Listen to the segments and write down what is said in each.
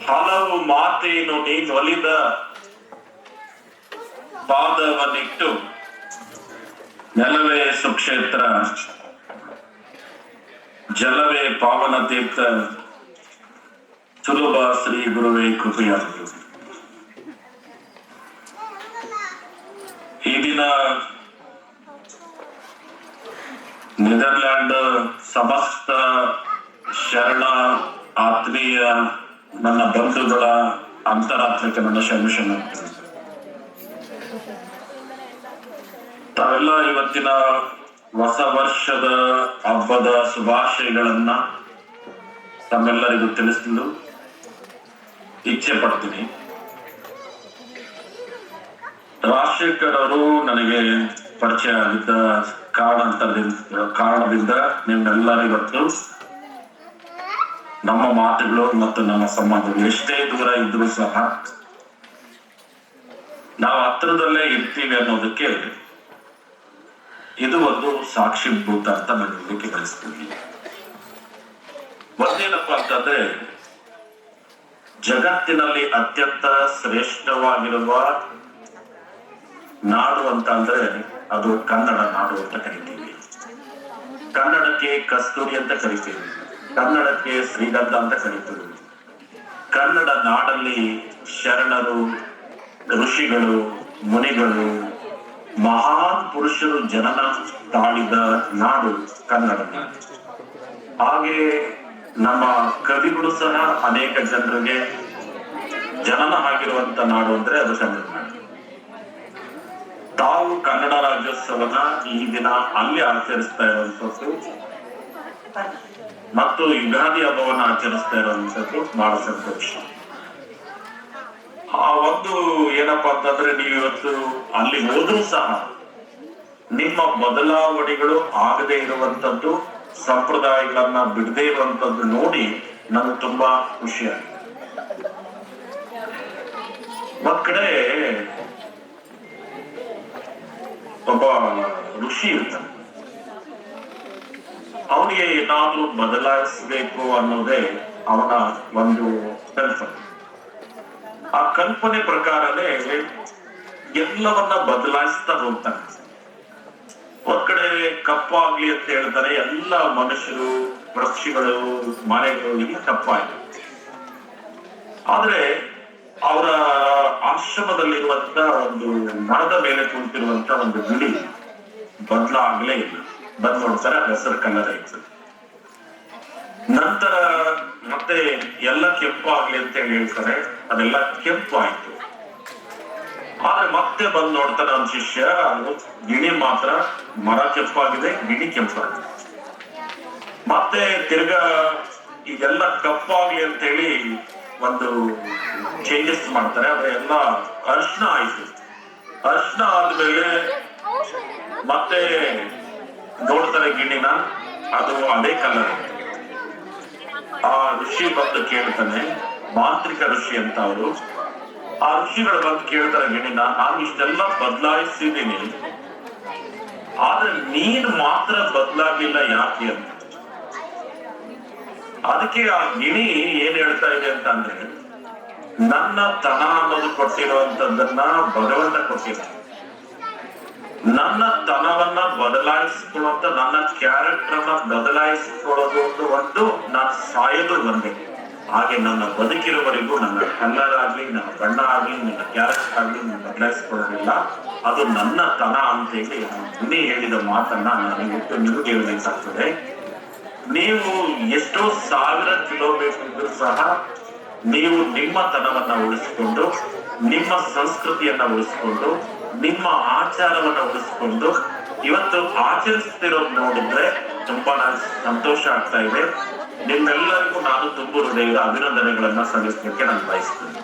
ಹಲವು ಮಾತೇನು ನೀನೊಲಿದ ಪಾದವನ್ನಿಟ್ಟು ನೆಲವೇ ಸುಕ್ಷೇತ್ರ ಜಲವೇ ಪಾವನ ತೀರ್ಥ ಸುಲಭ ಶ್ರೀ ಗುರುವೇ ಕೃಪೆಯಾದರು. ಈ ದಿನ ನೆದರ್ಲ್ಯಾಂಡ್ ಸಮಸ್ತ ಶರಣ ಆತ್ಮೀಯ ನನ್ನ ಬಂಧುಗಳ ಅಂತರಾತ್ಮಕ್ಕೆ ನನ್ನ ಶರಣ. ತಾವೆಲ್ಲ ಇವತ್ತಿನ ಹೊಸ ವರ್ಷದ ಹಬ್ಬದ ಶುಭಾಶಯಗಳನ್ನ ತಮ್ಮೆಲ್ಲರಿಗೂ ತಿಳಿಸಲು ಇಚ್ಛೆ ಪಡ್ತೀನಿ. ರಾಜಶೇಖರ್ ಅವರು ನನಗೆ ಪರಿಚಯ ಆಗಿದ್ದ ಕಾರಣದಿಂದ ನಿಮ್ಮೆಲ್ಲರಿಗೂ ನಮ್ಮ ಮಾತುಗಳು ಮತ್ತು ನಮ್ಮ ಸಂಬಂಧಗಳು ಎಷ್ಟೇ ದೂರ ಇದ್ರೂ ಸಹ ನಾವು ಹತ್ರದಲ್ಲೇ ಇರ್ತೀವಿ ಅನ್ನೋದಕ್ಕೆ ಇದು ಒಂದು ಸಾಕ್ಷಿಭೂತ ಅಂತ ನಾನು ಹೇಳಲಿಕ್ಕೆ ಬಯಸ್ತೀನಿ. ಒಂದೇನಪ್ಪ ಅಂತಂದ್ರೆ, ಜಗತ್ತಿನಲ್ಲಿ ಅತ್ಯಂತ ಶ್ರೇಷ್ಠವಾಗಿರುವ ನಾಡು ಅಂತ ಅಂದ್ರೆ ಅದು ಕನ್ನಡ ನಾಡು ಅಂತ ಕರಿತೀವಿ. ಕನ್ನಡಕ್ಕೆ ಕಸ್ತೂರಿ ಅಂತ ಕರಿತೀವಿ, ಕನ್ನಡಕ್ಕೆ ಶ್ರೀಗಂಧ ಅಂತ ಕರಿತೀವಿ. ಕನ್ನಡ ನಾಡಲ್ಲಿ ಶರಣರು, ಋಷಿಗಳು, ಮುನಿಗಳು, ಮಹಾನ್ ಪುರುಷರು ಜನನ ತಾಳಿದ ನಾಡು ಕನ್ನಡ. ಹಾಗೆ ನಮ್ಮ ಕವಿಗಳು ಸಹ ಅನೇಕ ಜನರಿಗೆ ಜನನ ಆಗಿರುವಂತ ನಾಡು ಅಂದ್ರೆ ಅದು ಕನ್ನಡ ನಾಡು. ತಾವು ಕನ್ನಡ ರಾಜ್ಯೋತ್ಸವನ ಈ ದಿನ ಅಲ್ಲಿ ಆಚರಿಸ್ತಾ ಇರುವಂತದ್ದು ಮತ್ತು ಯುಗಾದಿ ಹಬ್ಬವನ್ನ ಆಚರಿಸ್ತಾ ಇರುವಂತದ್ದು ಬಹಳ ಸಂತೋಷ. ಆ ಒಂದು ಏನಪ್ಪಾ ಅಂತಂದ್ರೆ, ನೀವು ಇವತ್ತು ಅಲ್ಲಿ ಹೋದ್ರೂ ಸಹ ನಿಮ್ಮ ಬದಲಾವಣೆಗಳು ಆಗದೆ ಇರುವಂತದ್ದು, ಸಂಪ್ರದಾಯಗಳನ್ನ ಬಿಡದೆ ಇರುವಂತದ್ದು ನೋಡಿ ನನಗೆ ತುಂಬಾ ಖುಷಿಯಾಗಿದೆ. ಒಂದ್ ಕಡೆ ಒಬ್ಬ ಋಷಿ ಇರ್ತಾನೆ, ಅವನಿಗೆ ಏನಾದ್ರೂ ಬದಲಾಯಿಸಬೇಕು ಅನ್ನೋದೇ ಅವನ ಒಂದು ಕಲ್ಪನೆ. ಆ ಕಲ್ಪನೆ ಪ್ರಕಾರನೇ ಎಲ್ಲವನ್ನ ಬದಲಾಯಿಸ್ತಾ ಹೋಗ್ತಾನೆ. ಒಂದ್ ಕಡೆ ಕಪ್ಪಾಗ್ಲಿ ಅಂತ ಹೇಳ್ತಾರೆ, ಎಲ್ಲ ಮನುಷ್ಯರು, ಪಕ್ಷಿಗಳು, ಮನೆಗಳು ಎಲ್ಲ ಕಪ್ಪಾಯ್ತು. ಆದ್ರೆ ಅವರ ಆಶ್ರಮದಲ್ಲಿರುವಂತ ಒಂದು ಮರದ ಮೇಲೆ ಕುಳಿತಿರುವಂತ ಒಂದು ಗಿಳಿ ಬದಲಾಗ್ಲೇ ಇಲ್ಲ. ಬಂದ್ ನೋಡ್ತಾರೆ, ಹೆಸರು ಕಲರ್ ಆಯ್ತು. ನಂತರ ಮತ್ತೆ ಎಲ್ಲ ಕೆಂಪು ಆಗ್ಲಿ ಅಂತ ಹೇಳಿ ಹೇಳ್ತಾರೆ, ಅದೆಲ್ಲ ಕೆಂಪು ಆಯ್ತು. ಆದ್ರೆ ಮತ್ತೆ ಬಂದ್ ನೋಡ್ತಾನೆ ಅವ್ನ ಶಿಷ್ಯ, ಗಿಣಿ ಮಾತ್ರ ಮರ ಕೆಂಪಾಗಿದೆ, ಗಿಣಿ ಕೆಂಪಾಗಿದೆ. ಮತ್ತೆ ತಿರ್ಗಾ ಇದೆಲ್ಲ ಕಪ್ಪಾಗ್ಲಿ ಅಂತ ಹೇಳಿ ಒಂದು ಚೇಂಜಸ್ ಮಾಡ್ತಾರೆ. ಅದೆಲ್ಲ ಅರ್ಶನ ಆಯ್ತು. ಅರ್ಶನ ಆದ್ಮೇಲೆ ಮತ್ತೆ ನೋಡ್ತಾರೆ ಗಿಣಿನ, ಅದು ಅದೇ ಕಲರ್. ಆ ಋಷಿ ಬಂದು ಕೇಳ್ತಾನೆ, ಮಾಂತ್ರಿಕ ಋಷಿ ಅಂತ ಅವರು. ಆ ಋಷಿಗಳು ಬಂದು ಕೇಳ್ತಾರೆ ಗಿಣಿನ, ನಾನು ಇಷ್ಟೆಲ್ಲ ಬದಲಾಯಿಸಿದ್ದೀನಿ, ಆದ್ರೆ ನೀನು ಮಾತ್ರ ಬದಲಾಗಿಲ್ಲ ಯಾಕೆ ಅಂತ. ಅದಕ್ಕೆ ಆ ಗಿಣಿ ಏನ್ ಹೇಳ್ತಾ ಇದೆ ಅಂತ ಅಂದ್ರೆ, ನನ್ನ ತನ ಅನ್ನೋದು ಕೊಟ್ಟಿರುವಂತದ್ದನ್ನ ಭಗವಂತ ಕೊಟ್ಟಿರ್ತಾನೆ. ನನ್ನ ತನವನ್ನ ಬದಲಾಯಿಸಿಕೊಳ್ಳುವಂತ, ನನ್ನ ಕ್ಯಾರೆಕ್ಟರ್ನ ಬದಲಾಯಿಸಿಕೊಳ್ಳೋದು ಒಂದು ನಾನು ಸಾಯೋದು ಒಂದೇ. ಹಾಗೆ ನನ್ನ ಬದುಕಿರುವವರೆಗೂ ನನ್ನ ಕಲರ್ ಆಗ್ಲಿ, ನನ್ನ ಬಣ್ಣ ಆಗ್ಲಿ, ನನ್ನ ಕ್ಯಾರೆಕ್ಟರ್ ಆಗ್ಲಿ ನಾನು ಬದಲಾಯಿಸಿಕೊಳ್ಳೋದಿಲ್ಲ. ಅದು ನನ್ನ ತನ ಅಂತ ಹೇಳಿ ಗಿಣಿ ಹೇಳಿದ ಮಾತನ್ನ ನಾನು ಇವತ್ತು ನಿಮಗೆ ಹೇಳಬೇಕಾಗ್ತದೆ. ನೀವು ಎಷ್ಟೋ 1000 ಕಿಲೋಮೀಟರ್ ಇದ್ರೂ ಸಹ ನೀವು ನಿಮ್ಮ ತನವನ್ನ ಉಳಿಸಿಕೊಂಡು, ನಿಮ್ಮ ಸಂಸ್ಕೃತಿಯನ್ನ ಉಳಿಸಿಕೊಂಡು, ನಿಮ್ಮ ಆಚಾರವನ್ನ ಉಳಿಸಿಕೊಂಡು ಇವತ್ತು ಆಚರಿಸ್ತಿರೋದು ನೋಡಿದ್ರೆ ತುಂಬಾ ಸಂತೋಷ ಆಗ್ತಾ ಇದೆ. ನಿಮ್ಮೆಲ್ಲರಿಗೂ ನಾನು ತುಂಬ ಹೃದಯದ ಅಭಿನಂದನೆಗಳನ್ನ ಸಲ್ಲಿಸಲಿಕ್ಕೆ ನಾನು ಬಯಸ್ತೇನೆ.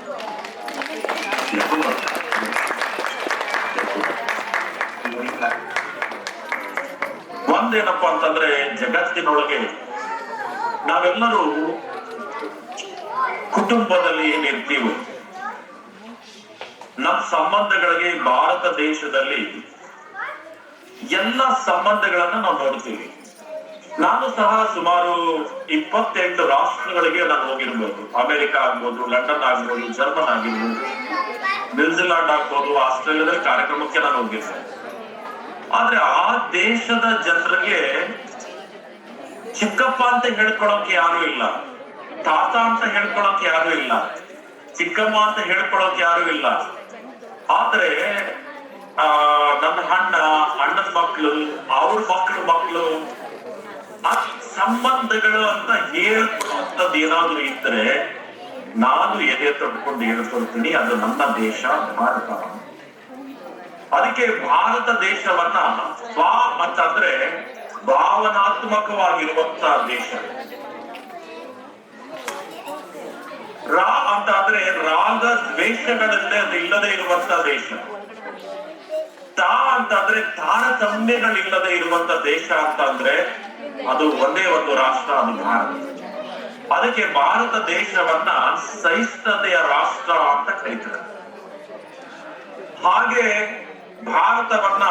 ಒಂದೇನಪ್ಪಾ ಅಂತಂದ್ರೆ, ಜಗತ್ತಿನೊಳಗೆ ನಾವೆಲ್ಲರೂ ಕುಟುಂಬದಲ್ಲಿ ಏನಿರ್ತೀವಿ, ನಮ್ಮ ಸಂಬಂಧಗಳಿಗೆ ಭಾರತ ದೇಶದಲ್ಲಿ ಎಲ್ಲ ಸಂಬಂಧಗಳನ್ನ ನಾವು ನೋಡ್ತೀವಿ. ನಾನು ಸಹ ಸುಮಾರು 28 ರಾಷ್ಟ್ರಗಳಿಗೆ ನಾನು ಹೋಗಿರ್ಬೋದು. ಅಮೆರಿಕ ಆಗ್ಬೋದು, ಲಂಡನ್ ಆಗ್ಬೋದು, ಜರ್ಮನ್ ಆಗಿರ್ಬೋದು, ನ್ಯೂಜಿಲ್ಯಾಂಡ್ ಆಗ್ಬೋದು, ಆಸ್ಟ್ರೇಲಿಯಾದಲ್ಲಿ ಕಾರ್ಯಕ್ರಮಕ್ಕೆ ನಾನು ಹೋಗಿದ್ದೆ. ಆದ್ರೆ ಆ ದೇಶದ ಜನರಿಗೆ ಚಿಕ್ಕಪ್ಪ ಅಂತ ಹೇಳ್ಕೊಳಕ್ಕೆ ಯಾರು ಇಲ್ಲ, ತಾತ ಅಂತ ಹೇಳ್ಕೊಳಕ್ಕೆ ಯಾರು ಇಲ್ಲ, ಚಿಕ್ಕಮ್ಮ ಅಂತ ಹೇಳ್ಕೊಳಕ್ಕೆ ಯಾರು ಇಲ್ಲ. ಆದ್ರೆ ನನ್ನ ಅಣ್ಣನ ಮಕ್ಕಳು, ಅವ್ರ ಮಕ್ಕಳು ಆ ಸಂಬಂಧಗಳು ಅಂತ ಹೇಳ್ಕೊಡುವಂಥದ್ದು ಏನಾದ್ರು ಇದ್ರೆ ನಾನು ಎದೆ ತೊಡ್ಕೊಂಡು ಹೇಳ್ಕೊಳ್ತೀನಿ, ಅದು ನನ್ನ ದೇಶ ಭಾರತ. ಅದಕ್ಕೆ ಭಾರತ ದೇಶವನ್ನ ಸ್ವ ಅಂತಂದ್ರೆ ಭಾವನಾತ್ಮಕವಾಗಿರುವಂತಹ ದೇಶ. ರಾ ಅಂತ ಅಂದ್ರೆ ರಾಗ ದ್ವೇಷಗಳಲ್ಲೇ ಅದು ಇಲ್ಲದೆ ಇರುವಂತ ದೇಶ. ತಾ ಅಂತಂದ್ರೆ ತಾರತಮ್ಯಗಳಿಲ್ಲದೆ ಇರುವಂತ ದೇಶ ಅಂತ ಅಂದ್ರೆ ಅದು ಒಂದೇ ಒಂದು ರಾಷ್ಟ್ರ, ಅದು ಭಾರತ. ಅದಕ್ಕೆ ಭಾರತ ದೇಶವನ್ನ ಸಹಿಷ್ಣುತೆಯ ರಾಷ್ಟ್ರ ಅಂತ ಕರೀತಾರೆ. ಹಾಗೆ ಭಾರತವನ್ನ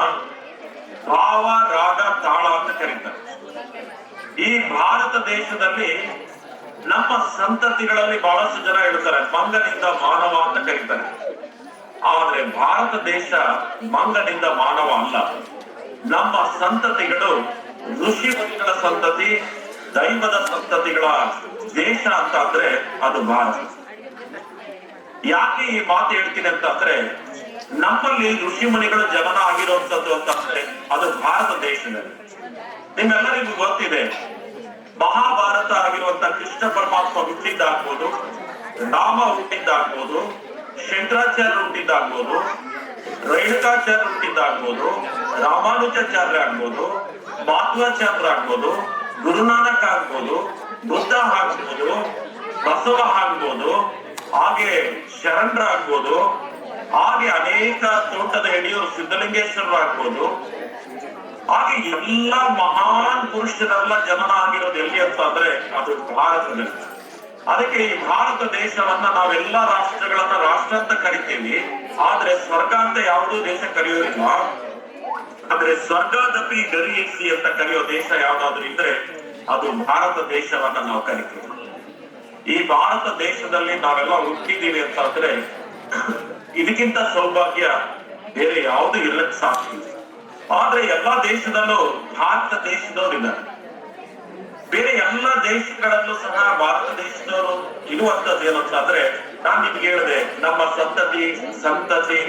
ಭಾವ, ರಾಗ, ತಾಳ ಅಂತ ಕರೀತಾರೆ. ಈ ಭಾರತ ದೇಶದಲ್ಲಿ ನಮ್ಮ ಸಂತತಿಗಳಲ್ಲಿ ಬಹಳಷ್ಟು ಜನ ಹೇಳ್ತಾರೆ ಮಂಗನಿಂದ ಮಾನವ ಅಂತ ಕರೀತಾರೆ. ಆದ್ರೆ ಭಾರತ ದೇಶ ಮಂಗನಿಂದ ಮಾನವ ಅಲ್ಲ. ನಮ್ಮ ಸಂತತಿಗಳು ಋಷಿಮುನಿಗಳ ಸಂತತಿ, ದೈವದ ಸಂತತಿಗಳ ದೇಶ ಅಂತ ಅಂದ್ರೆ ಅದು ಭಾರತ. ಯಾಕೆ ಈ ಮಾತು ಹೇಳ್ತೀನಿ ಅಂತಂದ್ರೆ, ನಮ್ಮಲ್ಲಿ ಋಷಿಮುನಿಗಳು ಜನನ ಆಗಿರುವಂತದ್ದು ಅಂತಂದ್ರೆ ಅದು ಭಾರತ ದೇಶದಲ್ಲಿ. ನಿಮ್ಮೆಲ್ಲರಿಗೂ ಗೊತ್ತಿದೆ, ಮಹಾಭಾರತ ಆಗಿರುವಂತ ಕೃಷ್ಣ ಪರಮಾತ್ಮ ಹುಟ್ಟಿದ್ದಾಗ್ಬೋದು, ರಾಮ ಹುಟ್ಟಿದ್ದಾಗ್ಬೋದು, ಶಂಕರಾಚಾರ್ಯ ಹುಟ್ಟಿದ್ದಾಗ್ಬೋದು, ರೇಣುಕಾಚಾರ್ಯ ಹುಟ್ಟಿದ್ದಾಗ್ಬೋದು, ರಾಮಾನುಜಾಚಾರ್ಯ ಆಗ್ಬೋದು, ಮಾಧ್ವಾಚಾರ್ಯ ಆಗ್ಬೋದು, ಗುರುನಾನಕ್ ಆಗ್ಬೋದು, ಬುದ್ಧ ಆಗ್ಬೋದು, ಬಸವ ಆಗ್ಬೋದು, ಹಾಗೆ ಶರಣರಾಗ್ಬೋದು, ಹಾಗೆ ಅನೇಕ ತೋಟದ ಯಡಿಯೂರು ಸಿದ್ಧಲಿಂಗೇಶ್ವರರು ಆಗ್ಬೋದು. ಹಾಗೆ ಎಲ್ಲ ಮಹಾನ್ ಪುರುಷರೆಲ್ಲ ಜನನ ಆಗಿರೋದು ಎಲ್ಲಿ ಅಂತ ಅಂದ್ರೆ ಅದು ಭಾರತದಲ್ಲಿ. ಅದಕ್ಕೆ ಈ ಭಾರತ ದೇಶವನ್ನ ನಾವೆಲ್ಲ ರಾಷ್ಟ್ರಗಳನ್ನ ರಾಷ್ಟ್ರ ಅಂತ ಕರಿತೀವಿ. ಆದ್ರೆ ಸ್ವರ್ಗ ಅಂತ ಯಾವುದೂ ದೇಶ ಕರೆಯೋದಿಲ್ಲ. ಆದ್ರೆ ಸ್ವರ್ಗದಪಿ ಗರಿಯಿಸಿ ಅಂತ ಕರೆಯೋ ದೇಶ ಯಾವ್ದಾದ್ರು ಇದ್ರೆ ಅದು ಭಾರತ ದೇಶವನ್ನ ನಾವು ಕರಿತೀವಿ. ಈ ಭಾರತ ದೇಶದಲ್ಲಿ ನಾವೆಲ್ಲ ಹುಟ್ಟಿದೀವಿ ಅಂತ ಅಂದ್ರೆ ಇದಕ್ಕಿಂತ ಸೌಭಾಗ್ಯ ಬೇರೆ ಯಾವುದು ಇರ್ಲಕ್ ಸಾಧ್ಯ. ಆದ್ರೆ ಎಲ್ಲಾ ದೇಶದಲ್ಲೂ ಭಾರತ ದೇಶದವರಿದ್ದಾರೆ. ಬೇರೆ ಎಲ್ಲ ದೇಶಗಳಲ್ಲೂ ಸಹ ಭಾರತ ದೇಶದವರು ಇರುವಂತದ್ದು ಏನಂತಂದ್ರೆ, ನಾನ್ ನಿಮ್ಗೆ ಹೇಳಿದೆ, ನಮ್ಮ ಸಂತತಿ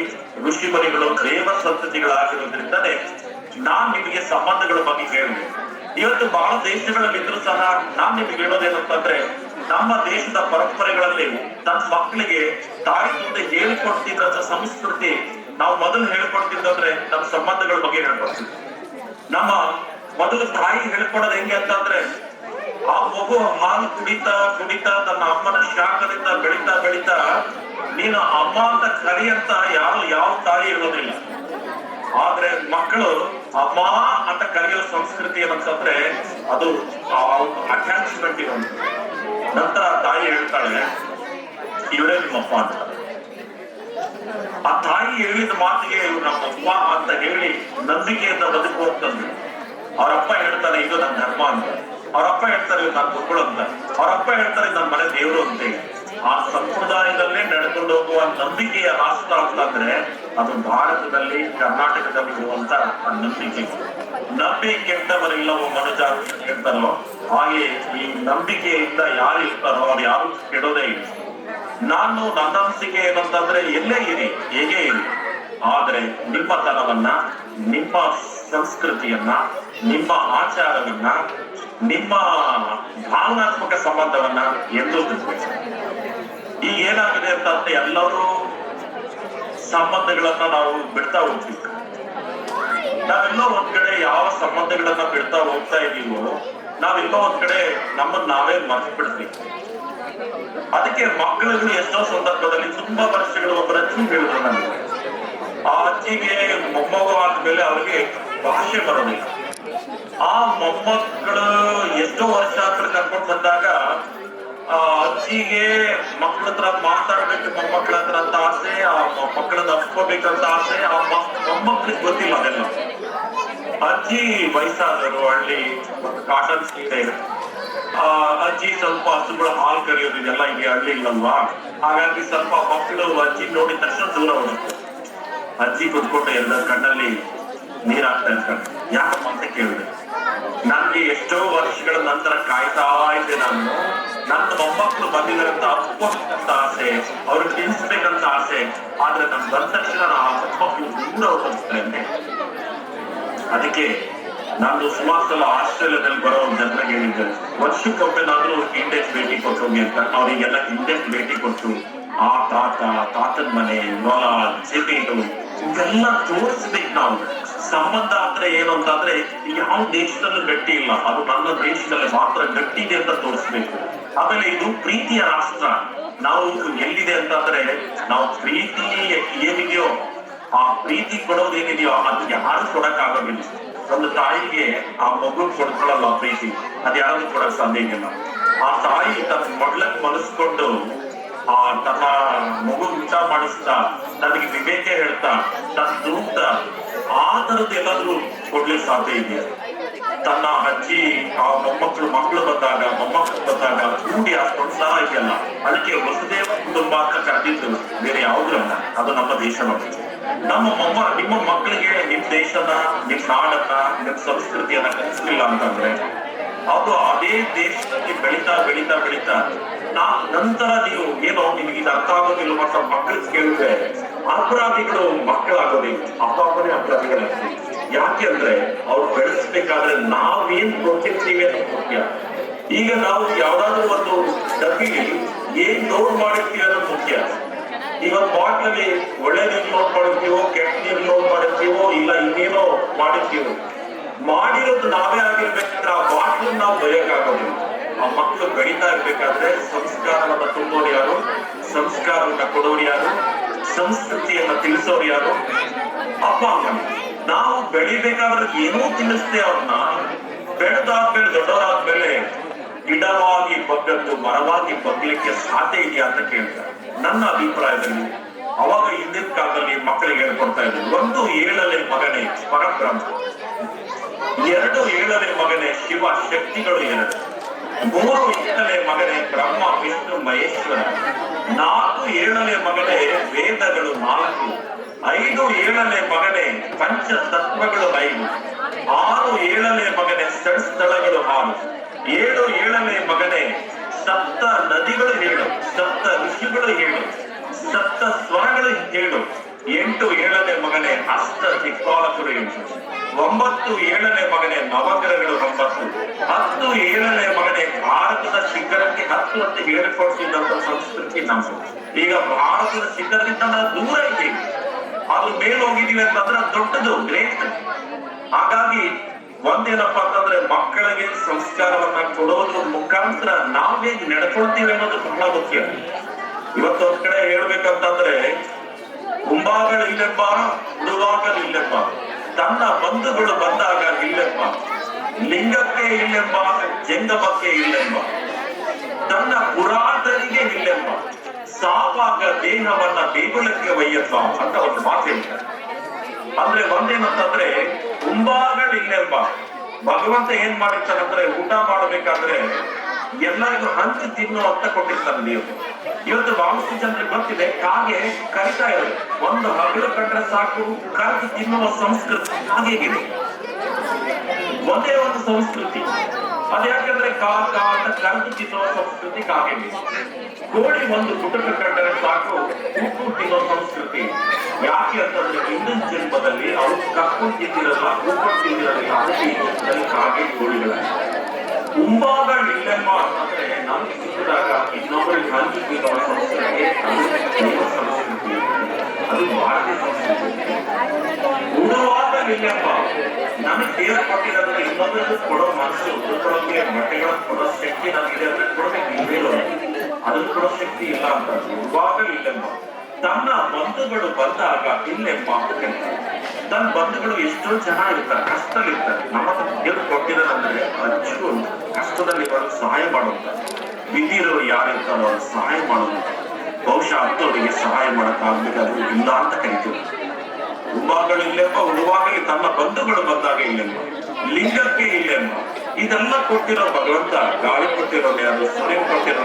ಋಷಿಮುನಿಗಳು ದೇವ ಸಂತತಿಗಳಾಗಿರೋದ್ರಿಂದನೇ ನಾನ್ ನಿಮಗೆ ಸಂಬಂಧಗಳ ಬಗ್ಗೆ ಹೇಳಿದೆ. ಇವತ್ತು ಬಹಳ ದೇಶಗಳಲ್ಲಿ ಇದ್ರೂ ಸಹ ನಾನ್ ನಿಮ್ಗೆ ಹೇಳೋದೇನಂತಂದ್ರೆ, ನಮ್ಮ ದೇಶದ ಪರಂಪರೆಗಳಲ್ಲಿ ನನ್ನ ಮಕ್ಕಳಿಗೆ ತಾಯಿ ಮುಂದೆ ಹೇಳಿಕೊಡ್ತಿದ್ದ ಸಂಸ್ಕೃತಿ ನಾವು ಮೊದಲು ಹೇಳ್ಕೊಡ್ತಿದ್ದಂದ್ರೆ ನಮ್ಮ ಸಂಬಂಧಗಳ ಬಗ್ಗೆ ಹೇಳ್ಕೊಡ್ತೀವಿ. ನಮ್ಮ ಮೊದಲು ತಾಯಿ ಹೇಳ್ಕೊಡೋದು ಹೆಂಗೆ ಅಂತಂದ್ರೆ, ಆ ಮಗು ಹಾಲು ಕುಡಿತಾ ತನ್ನ ಅಮ್ಮನ ಶಾಖದಿಂದ ಬೆಳಿತಾ ನೀನು ಅಮ್ಮ ಅಂತ ಕರಿ ಅಂತ ಯಾವ ತಾಯಿ ಹೇಳೋದಿಲ್ಲ. ಆದ್ರೆ ಮಕ್ಕಳು ಅಮ್ಮ ಅಂತ ಕರೆಯೋ ಸಂಸ್ಕೃತಿ ಏನಂತಂದ್ರೆ ಅದು ಅಟ್ಯಾಚ್ಮೆಂಟ್ ಇರೋದು. ನಂತರ ತಾಯಿ ಹೇಳ್ತಾಳೆ ಇವರೇ ನಿಮ್ಮಪ್ಪ ಅಂತ. ಆ ತಾಯಿ ಹೇಳಿದ ಮಾತಿಗೆ ಇವ್ರು ನಮ್ಮಪ್ಪ ಅಂತ ಹೇಳಿ ನಂಬಿಕೆಯಿಂದ ಬದುಕುವಂತದ್ದು. ಅವರಪ್ಪ ಹೇಳ್ತಾರೆ ಇದು ನನ್ನ ಧರ್ಮ ಅಂತ, ಅವರಪ್ಪ ಹೇಳ್ತಾರೆ ಇದು ನನ್ನ ಮಕ್ಕಳು ಅಂತ, ಅವರಪ್ಪ ಹೇಳ್ತಾರೆ ನನ್ನ ಮನೆ ದೇವರು ಅಂತ. ಆ ಸಂಪ್ರದಾಯದಲ್ಲೇ ನಡೆದುಕೊಂಡು ಹೋಗುವ ನಂಬಿಕೆಯ ರಾಷ್ಟ್ರ ಅಂತಂದ್ರೆ ಅದು ಭಾರತದಲ್ಲಿ, ಕರ್ನಾಟಕದಲ್ಲಿ ಇರುವಂತ ನಂಬಿಕೆ ಕೆಟ್ಟವರಿಲ್ಲವೋ ಮನುಜ ಅಂತ ಹೇಳ್ತಾರೋ ಹಾಗೆ ಈ ನಂಬಿಕೆಯಿಂದ ಯಾರು ಇರ್ತಾರೋ ಅವ್ರು ಯಾರು ಕೆಡೋದೇ ಇಲ್ಲ. ನಾನು ನನ್ನ ಅನಿಸಿಕೆ ಏನಂತಂದ್ರೆ ಎಲ್ಲೇ ಇರಿ, ಹೇಗೆ ಇರಿ, ಆದ್ರೆ ನಿಮ್ಮ ತನವನ್ನ, ನಿಮ್ಮ ಸಂಸ್ಕೃತಿಯನ್ನ, ನಿಮ್ಮ ಆಚಾರವನ್ನ, ನಿಮ್ಮ ಭಾವನಾತ್ಮಕ ಸಂಬಂಧವನ್ನ ಎಂದೂ ಬಿಡ್ಬೇಕು. ಈಗ ಏನಾಗಿದೆ ಅಂತಂದ್ರೆ ಎಲ್ಲರೂ ಸಂಬಂಧಗಳನ್ನ ನಾವು ಬಿಡ್ತಾ ಹೋಗ್ತೀವಿ. ನಾವೆಲ್ಲೋ ಒಂದ್ ಕಡೆ ಯಾವ ಸಂಬಂಧಗಳನ್ನ ಬಿಡ್ತಾ ಹೋಗ್ತಾ ಇದೀವೋ ನಾವೆಲ್ಲೋ ಒಂದ್ ಕಡೆ ನಮ್ಮನ್ನ ನಾವೇ ಮರ್ತು ಬಿಡ್ತೀವಿ. ಅದಕ್ಕೆ ಮಕ್ಕಳಿಗೂ ಎಷ್ಟೋ ಸಂದರ್ಭದಲ್ಲಿ ತುಂಬಾ ವರ್ಷಗಳು ಒಬ್ಬರ ಅಜ್ಜಿ ಹೇಳಿದ್ರು ನನಗೆ, ಆ ಅಜ್ಜಿಗೆ ಮೊಮ್ಮಗು ಆದ್ಮೇಲೆ ಅವ್ರಿಗೆ ಭಾಷೆ ಬರೋದಿಲ್ಲ. ಆ ಮೊಮ್ಮಕ್ಕಳು ಎಷ್ಟೋ ವರ್ಷ ಹತ್ರ ಕರ್ಕೊಂಡು ಬಂದಾಗ ಆ ಅಜ್ಜಿಗೆ ಮಕ್ಕಳ ಹತ್ರ ಮಾತಾಡ್ಬೇಕು, ಮೊಮ್ಮಕ್ಕಳ ಹತ್ರ ಅಂತ ಆಸೆ, ಆ ಮಕ್ಕಳನ್ನ ಅಪ್ಕೋಬೇಕಂತ ಆಸೆ. ಆ ಮೊಮ್ಮಕ್ಕಳಿಗೆ ಗೊತ್ತಿಲ್ಲ ಅದೆಲ್ಲ. ಅಜ್ಜಿ ವಯಸ್ಸಾದರು, ಹಳ್ಳಿ ಕಾಟನ್ ಸೀರೆ, ಅಜ್ಜಿ ಸ್ವಲ್ಪ ಹಸುಗಳ ಹಾಲು ಕರೆಯೋದು ಇದೆಲ್ಲ ಈಗ ಹಳ್ಳಿ ಇಲ್ಲಲ್ವಾ, ಹಾಗಾಗಿ ಸ್ವಲ್ಪ ಮಕ್ಕಳು ಅಜ್ಜಿ ನೋಡಿದ ತಕ್ಷಣ ದೂರ ಹೋಗುತ್ತೆ. ಅಜ್ಜಿ ಕುತ್ಕೊಂಡು ಎಲ್ಲರ ಕಣ್ಣಲ್ಲಿ ನೀರ್ ಹಾಕ್ತಾ ಇರ್ತಾರೆ. ಯಾಕಪ್ಪ ಅಂತ ಕೇಳಿದೆ. ನನ್ಗೆ ಎಷ್ಟೋ ವರ್ಷಗಳ ನಂತರ ಕಾಯ್ತಾ ಇದ್ದೆ ನಾನು, ನನ್ನ ಮೊಮ್ಮಕ್ಕಳು ಬಂದಿದ್ದಾರಂತ ಅಪ್ಪ ಆಸೆ, ಅವ್ರಿಗೆ ತಿನ್ಸ್ಬೇಕಂತ ಆಸೆ. ಆದ್ರೆ ನನ್ ಬಂದ ತಕ್ಷಣ ಆ ಮೊಮ್ಮಕ್ಕಳು ದೂರ ಹೋಗ್ತಾರೆ. ಅದಕ್ಕೆ ನಾನು ಸುಮಾರು ಸಲ ಆಸ್ಟ್ರೇಲಿಯಾದಲ್ಲಿ ಬರೋ ಜನರಿಗೆ ಹೇಳಿದ್ದೆ, ವರ್ಷಕ್ಕೊಮ್ಮೆನಾದ್ರೂ ಇಂಡೆಕ್ಸ್ ಭೇಟಿ ಕೊಟ್ಟು ಹೋಗಿ ಅಂತ. ಅವರಿಗೆಲ್ಲ ಇಂಡೆಕ್ಸ್ ಭೇಟಿ ಕೊಟ್ಟು ಆ ತಾತನ ಮನೆ, ಹೊಲ, ಜಮೀನು ಇವೆಲ್ಲ ತೋರಿಸ್ಬೇಕು ನಾವು. ಸಂಬಂಧ ಅಂದ್ರೆ ಏನು ಅಂತಂದ್ರೆ ಯಾವ ದೇಶದಲ್ಲೂ ಗಟ್ಟಿ ಇಲ್ಲ, ಅದು ನನ್ನ ದೇಶದಲ್ಲಿ ಮಾತ್ರ ಗಟ್ಟಿ ಇದೆ ಅಂತ ತೋರಿಸ್ಬೇಕು. ಆಮೇಲೆ ಇದು ಪ್ರೀತಿಯ ರಾಷ್ಟ್ರ. ನಾವು ಎಲ್ಲಿದೆ ಅಂತಂದ್ರೆ, ನಾವು ಪ್ರೀತಿ ಏನಿದೆಯೋ ಆ ಪ್ರೀತಿ ಕೊಡೋದೇನಿದೆಯೋ ಅದು ಯಾರು ಕೊಡಕ್ ಆಗೋದಿಲ್ಲ. ಒಂದು ತಾಯಿಗೆ ಆ ಮಗು ಕೊಡ್ಕೊಳ್ಳಲ್ಲ ಪ್ರೀತಿ, ಅದ್ ಯಾರು ಕೊಡಕ್ ಸಾಧ್ಯ ಇಲ್ಲ. ಆ ತಾಯಿ ತನ್ನ ಮಗಳನ್ನ ಮನಸ್ಕೊಂಡು ತನ್ನ ಮಗು ಊಟ ಮಾಡಿಸ್ತಾ, ನನಗೆ ವಿವೇಕ ಹೇಳ್ತಾ, ತನ್ನ ತೂಗ್ತ, ಆ ತರದ್ದು ಎಲ್ಲಾದ್ರೂ ಕೊಡ್ಲಿಕ್ಕೆ ಸಾಧ್ಯ ಇದೆಯಾ? ತನ್ನ ಅಜ್ಜಿ ಆ ಮಕ್ಕಳು ಬಂದಾಗ, ಮೊಮ್ಮಕ್ಕಳು ಬಂದಾಗ ಕೂಡಿ ಆ ಪ್ರೋತ್ಸಾಹ ಇದೆಯಲ್ಲ, ಅದಕ್ಕೆ ವಸುದೇವ ಕುಟುಂಬ ಅಂತ ಕರೆದಿದ್ದು, ಬೇರೆ ಯಾವ್ದು ಅಲ್ಲ. ಅದು ನಮ್ಮ ದೇಶ. ನಿಮ್ಮ ಮಕ್ಕಳಿಗೆ ನಿಮ್ ದೇಶನ, ನಿಮ್ ನಾಡನ್ನ, ನಿಮ್ ಸಂಸ್ಕೃತಿಯನ್ನ ಕಲಿಸ್ಲಿಲ್ಲ ಅಂತಂದ್ರೆ ಅದು ಅದೇ ದೇಶದಲ್ಲಿ ಬೆಳೀತಾ ಬೆಳೀತಾ ಬೆಳೀತಾ ನಂತರ ನೀವು ಏನೋ ನಿಮ್ಗೆ ಇದು ಅರ್ಥ ಆಗೋದಿಲ್ಲ ಅಂತ ಮಕ್ಕಳಿಗೆ ಕೇಳಿದ್ರೆ ಅಪರಾಧಿಗಳು ಮಕ್ಕಳಾಗೋದಿಲ್ಲ, ಅಪ್ಪನೇ ಅಪರಾಧಿಗಳಾಗ್ತದೆ. ಯಾಕೆ ಅಂದ್ರೆ ಅವ್ರು ಬೆಳೆಸ್ಬೇಕಾದ್ರೆ ನಾವೇನ್ ಕೊಟ್ಟಿರ್ತೀವಿ ಅಂತ ಮುಖ್ಯ. ಈಗ ನಾವು ಯಾವ್ದಾದ್ರು ಒಂದು ಡಬ್ಬಿಲಿ ಏನ್ ಲೋಡ್ ಮಾಡಿರ್ತೀವಿ ಅನ್ನೋದು ಮುಖ್ಯ. ಈಗ ಬಾಟ್ಲಲ್ಲಿ ಒಳ್ಳೆ ನೀರು ಲೋಡ್ ಮಾಡಿರ್ತೀವೋ, ಕೆಟ್ಟ ನೀರು ಲೋಡ್ ಮಾಡಿರ್ತೀವೋ, ಇಲ್ಲ ಇನ್ನೇನೋ ಮಾಡಿರ್ತೀವೋ, ಮಾಡಿರೋದು ನಾವೇ ಆಗಿರ್ಬೇಕಂದ್ರೆ ಆ ಬಾಟ್ಲು ನಾವು ಬರೆಯಕ್ಕಾಗೋದಿಲ್ಲ. ಆ ಮಕ್ಕಳು ಬೆಳೀತಾ ಇರ್ಬೇಕಾದ್ರೆ ಸಂಸ್ಕಾರವನ್ನ ತುಂಬೋರು ಯಾರು, ಸಂಸ್ಕಾರವನ್ನ ಕೊಡೋರು ಯಾರು, ಸಂಸ್ಕೃತಿಯನ್ನ ತಿಳಿಸೋರು ಯಾರು? ಅಪ್ಪ ಅಮ್ಮ. ನಾವು ಬೆಳಿಬೇಕಾದ್ರೆ ಏನೋ ತಿಳಿಸ್ತೇ ಅವ್ರನ್ನ. ಬೆಳೆದಾದ್ಮೇಲೆ ದೊಡ್ಡವರಾದ್ಮೇಲೆ ಗಿಡವಾಗಿ ಬಗ್ಗದ್ದು ಮರವಾಗಿ ಬಗ್ಲಿಕ್ಕೆ ಸಾಧ್ಯ ಇದೆಯಾ ಅಂತ ಕೇಳ್ತಾರೆ. ನನ್ನ ಅಭಿಪ್ರಾಯದಲ್ಲಿ ಅವಾಗ ಹಿಂದಿನ ಕಾಲದಲ್ಲಿ ಮಕ್ಕಳಿಗೆ ಹೇಳ್ಕೊಡ್ತಾ ಇದ್ರು, 1 ಏಳನೇ ಮಗನೇ ಪರಬ್ರಹ್ಮ, 2 ಏಳನೇ ಮಗನೇ ಶಿವ ಶಕ್ತಿಗಳು 2, 3 ಏಳನೇ ಮಗನೇ ಬ್ರಹ್ಮ ವಿಷ್ಣು ಮಹೇಶ್ವರ, 4 ಏಳನೇ ಮಗನೇ ವೇದಗಳು 4, 5 ಏಳನೇ ಮಗನೇ ಪಂಚ ತತ್ವಗಳು 5, 6 ಏಳನೇ ಮಗನೇ ಸ್ಥಳಗಳು 6, 7 ಏಳನೇ ಮಗನೇ ಸಪ್ತ ನದಿಗಳು 7, ಸಪ್ತ ಋಷಿಗಳು 7, ಸಪ್ತ ಸ್ವರಗಳು 7, 8 ಏಳನೇ ಮಗನೇ ಅಷ್ಟ ದಿಕ್ಪಾಲಕರು 8, 9 ಏಳನೇ ಮಗನೇ ನವಗ್ರಹಗಳು 9, 10 ಏಳನೇ ಮಗನೇ ಭಾರತದ ಶಿಖರಕ್ಕೆ 10 ಅಂತ ಹೇಳಿಕೊಡ್ತಿದ್ದಂತ ಸಂಸ್ಕೃತಿ ನಮ್ದು. ಈಗ ಭಾರತದ ಶಿಖರದಿಂದ ನಾವು ದೂರ ಇದ್ದೀವಿ, ಅದು ಮೇಲೆ ಹೋಗಿದೀವಿ ಅಂತಂದ್ರೆ ದೊಡ್ಡದು, ಗ್ರೇಟ್. ಹಾಗಾಗಿ ಒಂದೇನಪ್ಪ ಅಂತಂದ್ರೆ ಮಕ್ಕಳಿಗೆ ಸಂಸ್ಕಾರವನ್ನ ಕೊಡೋದ್ರ ಮುಖಾಂತರ ನಾವೇ ನಡ್ಕೊಳ್ತೀವಿ ಅನ್ನೋದು ಬಹಳ ಮುಖ್ಯ. ಇವತ್ತೊಂದ್ ಕಡೆ ಹೇಳ್ಬೇಕಂತಂದ್ರೆ, ಮುಂಭಾಗಗಳು ಇಲ್ಲೆಪ್ಪ, ಉಡುವಾಗಲು ಇಲ್ಲೆಪ್ಪ, ತನ್ನ ಬಂಧುಗಳು ಬಂದಾಗ ಇಲ್ಲೆಪ್ಪ, ಲಿಂಗಕ್ಕೆ ಇಲ್ಲೆಂಬ, ಜಂಗಮಕ್ಕೆ ಇಲ್ಲೆಂಬ, ತನ್ನ ಪುರಾತನಿಗೆ ಇಲ್ಲೆಂಬ, ಸಾವಾಗ ದೇಹವನ್ನ ದೇಗುಲಕ್ಕೆ ಒಯ್ಯಪ್ಪ ಅಂತ ಒಂದು ಮಾತು ಹೇಳ್ತಾರೆ. ಅಂದ್ರೆ ಒಂದೇನಂತಂದ್ರೆ ಮುಂಭಾಗಲಿಲ್ಲೆಂಬ, ಭಗವಂತ ಏನ್ ಮಾಡಿರ್ತಾನಂದ್ರೆ ಊಟ ಮಾಡಬೇಕಾದ್ರೆ ಎಲ್ಲರಿಗೂ ಹಂಚಿ ತಿನ್ನು ಅಂತ ಕೊಟ್ಟಿರ್ತಾನೆ ದೇವರು. ಇವತ್ತು ಬಹಳಷ್ಟು ಜನರಿಗೆ ಗೊತ್ತಿದೆ, ಕಾಗೆ ಕರಿತಾ ಇರೋದು, ಒಂದು ಹಗಲು ಕಂಡ್ರೆ ಸಾಕು ಕರೆದು ತಿನ್ನುವ ಸಂಸ್ಕೃತಿ ಕಾಗೆಗಿದೆ. ಒಂದೇ ಒಂದು ಸಂಸ್ಕೃತಿ ಅದು. ಯಾಕಂದ್ರೆ ಕಾಕ ಅಂತ ಕರೆದು ತಿನ್ನುವ ಸಂಸ್ಕೃತಿ ಕಾಗೆಗಿದೆ. ಕೋಳಿ ಒಂದು ಕುಟುಂಬ ಕಂಡರೆ ಸಾಕು ಉಪ್ಪು ತಿನ್ನೋ ಸಂಸ್ಕೃತಿ. ಯಾಕೆ ಅಂತಂದ್ರೆ ಹಿಂದಿನ ಜನ್ಮದಲ್ಲಿ ಅವ್ರು ಕರ್ಕೊಂಡು ತಿಂದಿರಲ್ಲ, ಉಪ್ಪು ತಿಂದಿರಲಿಲ್ಲ, ಅದಕ್ಕೆ ಕಾಗೆ ಕೋಳಿಗಳ ಮುಂಭಾಗಗಳು ಇಲ್ಲೆಂಬ ಅಂತಂದ್ರೆ ನಮ್ಗೆ ಸಿಕ್ಕಿದಾಗ ಇನ್ನೊಬ್ಬರಿಗೆ ಹಂಚಿ ತಿನ್ನುವ ಸಂಸ್ಕೃತಿ, ಅದು ಸಂಸ್ಕೃತಿ, ಅದು ಭಾರತೀಯ ಸಂಸ್ಕೃತಿ. ಉಡುವಾಗಲಿಲ್ಲೆಂಬ, ನಮಗೆ ದೇವರು ಕೊಟ್ಟಿರೋದ್ರೆ ಇನ್ನೊಬ್ಬರಿಗೆ ಕೊಡೋ ಮನಸ್ಸು, ಉಳ್ಕೊಳ್ಳೋಕೆ ಬಟ್ಟೆಗಳನ್ನು ಕೊಡೋ ಶಕ್ತಿ ನಮಗಿದೆ ಅಂದ್ರೆ ಕೊಡಬೇಕು, ಇಲ್ವೇನೋ ಅದನ್ನು ಕೊಡೋ ಶಕ್ತಿ ಇಲ್ಲ ಅಂತ. ಉಡುವಾಗಲಿಲ್ಲೆಂಬ, ತನ್ನ ಬಂಧುಗಳು ಬಂದಾಗ ಇಲ್ಲೆಂಬ ಅಂತ ಹೇಳ್ತಾರೆ. ತನ್ನ ಬಂಧುಗಳು ಎಷ್ಟೋ ಜನ ಇರ್ತಾರೆ, ಕಷ್ಟದಲ್ಲಿರ್ತಾರೆ. ನಮ್ಮ ದೇವರು ಕೊಟ್ಟಿರೋದಂದ್ರೆ ಅಚ್ಚು ಕಷ್ಟದಲ್ಲಿ ಬರೋ ಸಹಾಯ ಮಾಡುವಂತ, ಬಿದ್ದಿರೋರು ಯಾರಿರ್ತಾರೋ ಅವ್ರು ಸಹಾಯ ಮಾಡುವಂತ. ಬಹುಶಃ ಅಂಥವರಿಗೆ ಸಹಾಯ ಮಾಡಕ್ಕಾಗ್ಬೇಕಾದ್ರೂ ಇಲ್ಲ ಅಂತ ಕರಿತೀವಿ. ಉಮಾಗಳು ಇಲ್ಲೆಂಬ, ಉಳುವಾಗಲಿ ತನ್ನ ಬಂಧುಗಳು ಬಂದಾಗ ಇಲ್ಲೆಂಬ, ಲಿಂಗಕ್ಕೆ ಇಲ್ಲೆಂಬ, ಇದೆಲ್ಲ ಕೊಟ್ಟಿರೋ ಭಗವಂತ ಗಾಳಿ ಕೊಟ್ಟಿರೋ ಯಾರು, ಸೂರ್ಯ ಕೊಟ್ಟಿರೋ